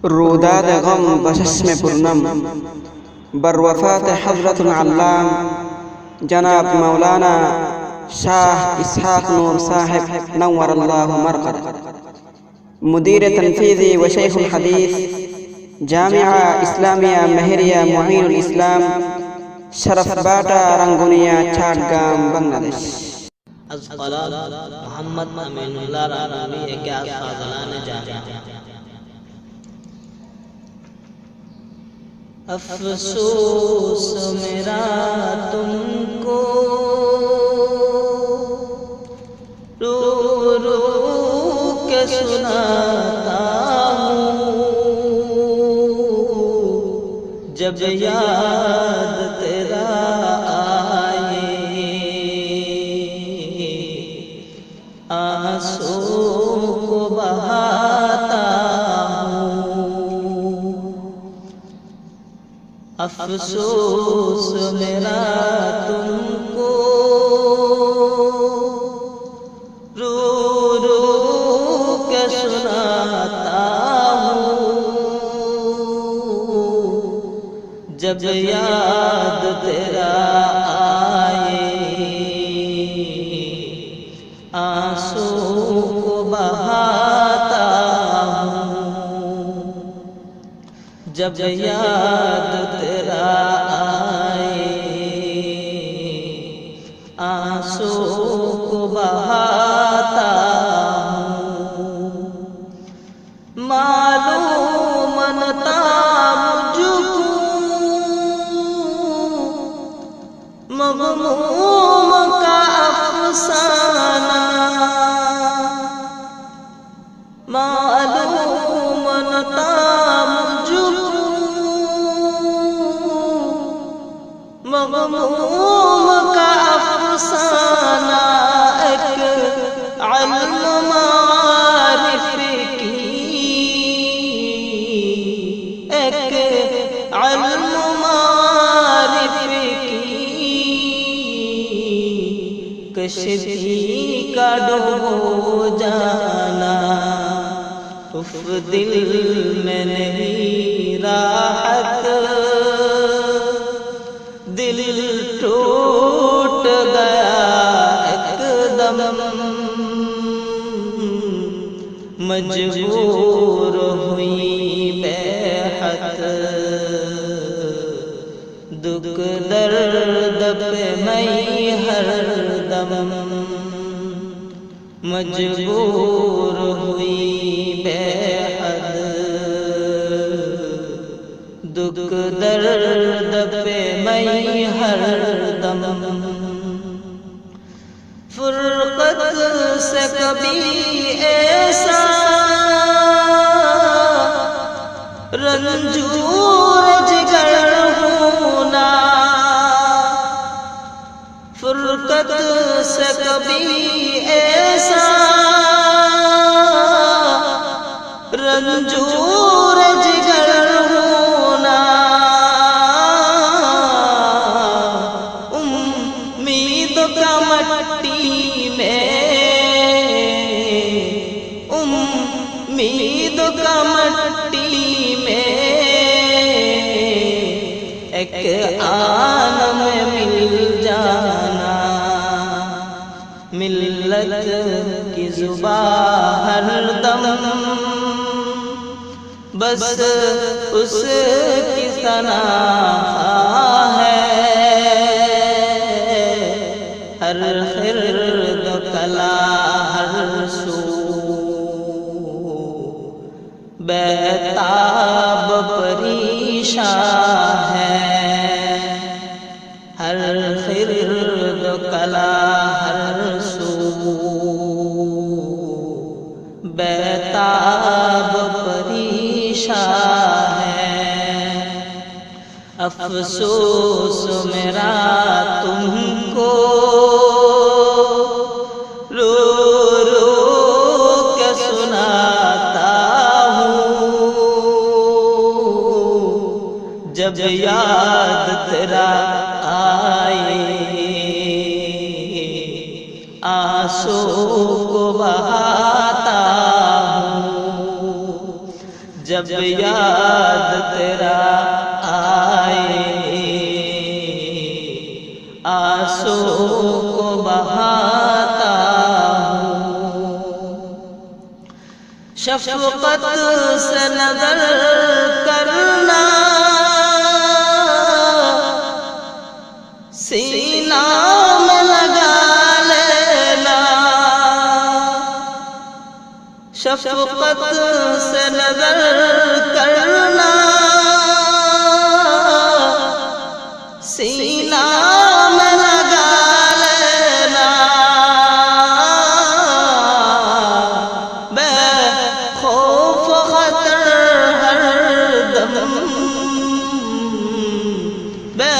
روداد غم بچشم پرنم بر وفات حضرت العلام جناب مولانا شاہ اسحاق نور صاحب نور اللہ مرقد، مدیر تنفیذی و شیخ الحدیث جامعہ اسلامیہ مہریہ معین الاسلام، شرف باٹا رنگونیا چاٹگام بنگلہ دیش۔ از قلال محمد امین اللہ رانوی اکیاس فاضلان جامعہ۔ افسوس میرا تم کو رو رو کے سناتا ہوں، جب یاد تیرا آئے آنسو کو بہاتا ہوں۔ افسوس میرا تم کو رو رو کے سناتا ہوں، جب یاد تیرا آئے آنسو کو بہاتا ہوں، جب یاد تیرا آئے آنسو کو بہاتا ہوں۔ معلوم نہ تھا مجھ کو مغموم کا افسانہ، معلوم نہ تھا مجھ کو مغموم کا افسانہ، ایک علم معارف کی، ایک علم معارف کی کشتی کا ڈوبو جانا، اف دل میں نہیں راحت، دل ٹوٹ گیا ایک دم، مجبور ہوئی بیعت، دکھ درد پہ میں ہر دم، مجبور ہوئی بیعت، دکھ درد پہ میں ہر دم۔ فرقت سے کبھی ایسا رنجور جگر ہونا، فرقت سے کبھی ایسا رنجور جگر ہونا، امید کا مٹی میں، امید کا مٹی میں، ایک آن میں مل جانا، ملت کی زبان ہر دم بس اس کی ثنا ہے، ہر خرد کلا ہر سو بیتاب پریشان ہے، ہر خرد کلا ہر سو بیتاب پریشان ہے۔ افسوس میرا تم کو رو رو کے سناتا ہوں، جب یاد تیرا آئے آنسو کو بہاتا ہوں، جب جب یاد تیرا آئے آنسو کو بہاتا ہوں، شفقت سے نظر کرنا سینہ میں لگا لینا، شفقت سے نظر کرنا سینہ میں لگا لینا، بے خوف خطر ہر دم، بے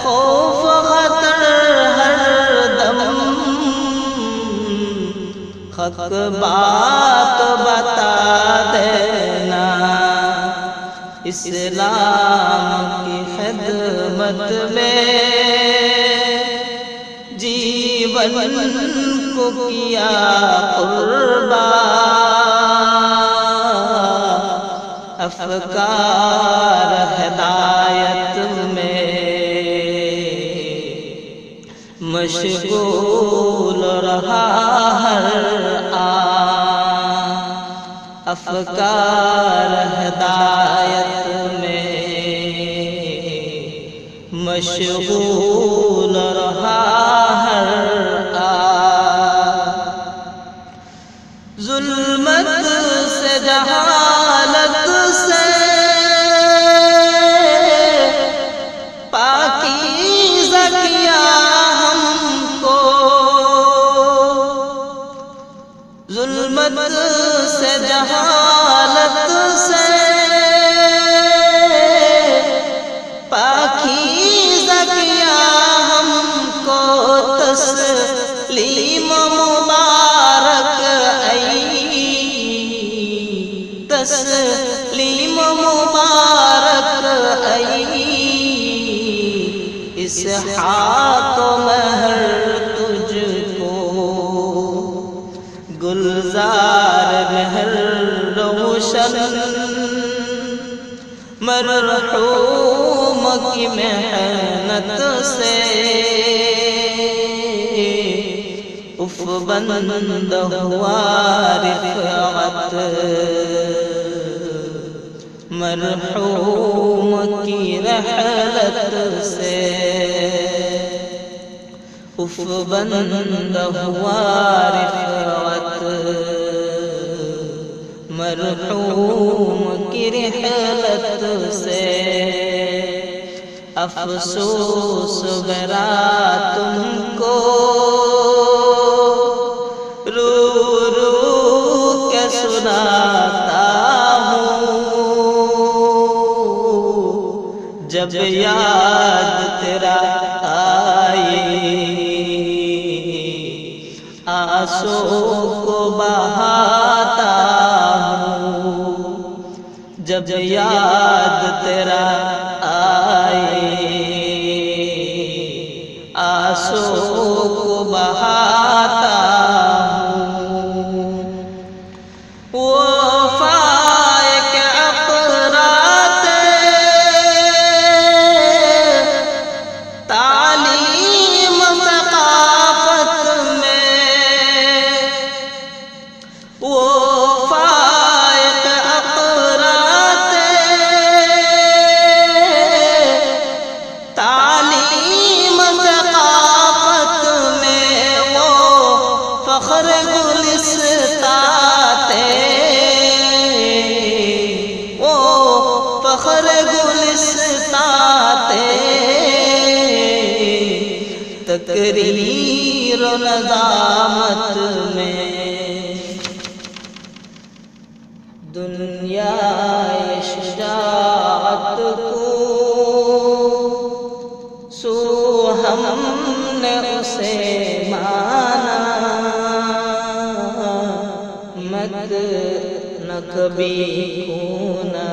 خوف خطر ہر دم، حق بات بتا دینا، اسلام کی خدمت میں جیون کو کیا قربان، افکار ہدایت میں مشغول رہا ہر آن، افکار ہدایت میں مشغول رہا ہر آن، ظلمت سے جہالت سے پاکیزہ کیا ہم کو، ظلمت سے جہالت سے پاکیزہ کیا ہم کو، تسلیم مبارک تسلیم مبارک اسحاق مہر تجھ کو، گلزار مہر روشن مرحوم کی محنت سے، اف بند ہوا رفعت مرحوم کی رحلت سے، اف بند ہوا رفعت مرحوم کی رحلت سے، افسوس برا تم کو رو رو کے سناتا ہوں، جب یاد تیرا آئے آنسو کو بہاتا ہوں، جب یاد تیرا آئے آنسو کو بہاتا ہوں، وفائے کے اقرات تعلیم ثقافت میں، وفائے کے اقرات تعلیم ثقافت میں، وہ فخر گلستان وہ فخر گلستان تقریر و ندامت میں، دنیا شجاعت کو سو ہم نے اسے مانا، مت نہ کبھی کھونا،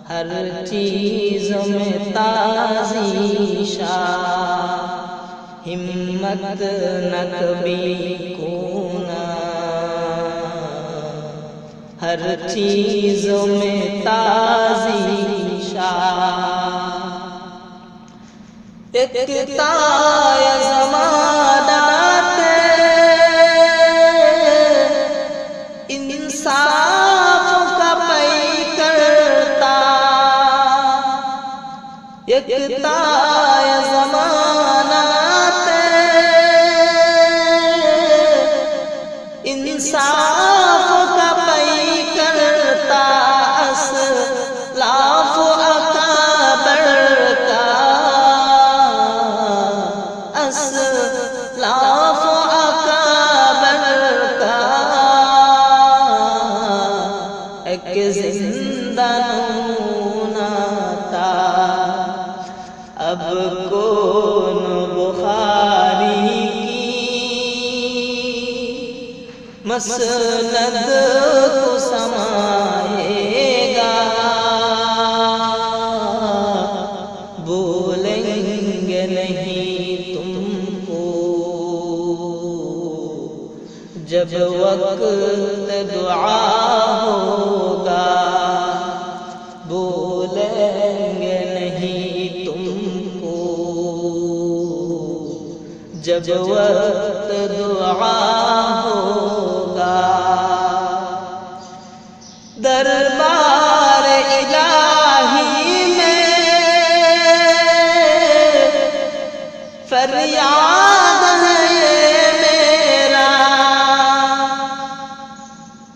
ہر چیز میں تازیشہ، ہمت نہ کبھی کھونا، ہر چیزوں میں تعظیم شان، ایکتا زمانہ انصاف کا پیکرتا، ایکتا زمانہ انصاف کا پیکرتا، اسلاف اکابر کا، اسلاف اکابر کا ایک زندہ نمونہ تھا۔ اب کون بخاری مسند کو سمائے گا، بولیں گے نہیں تم کو جب وقت دعا ہوگا، بولیں گے نہیں تم کو جب وقت دعا ہوگا۔ دربار الہی میں فریاد ہے میرا،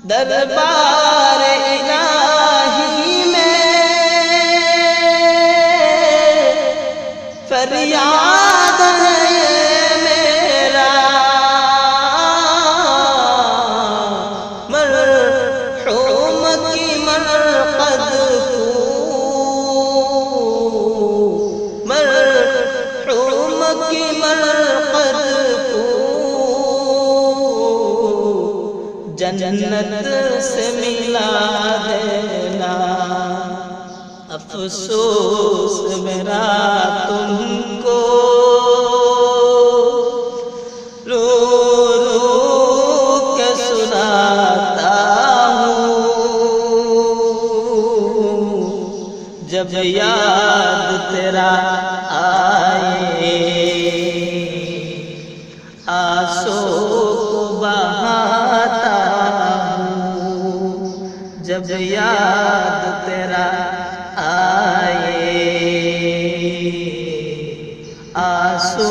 دربار الہی میں فریاد ہے میرا، مرحوم کی مرقد کو، مرحوم کی مرقد کو جنت سے ملا دینا، افسوس میرا تم کو رو رو کے سناتا ہوں، جب یاد تیرا آئے آنسو کو بہاتا ہوں، جب یاد تیرا آئے آنسو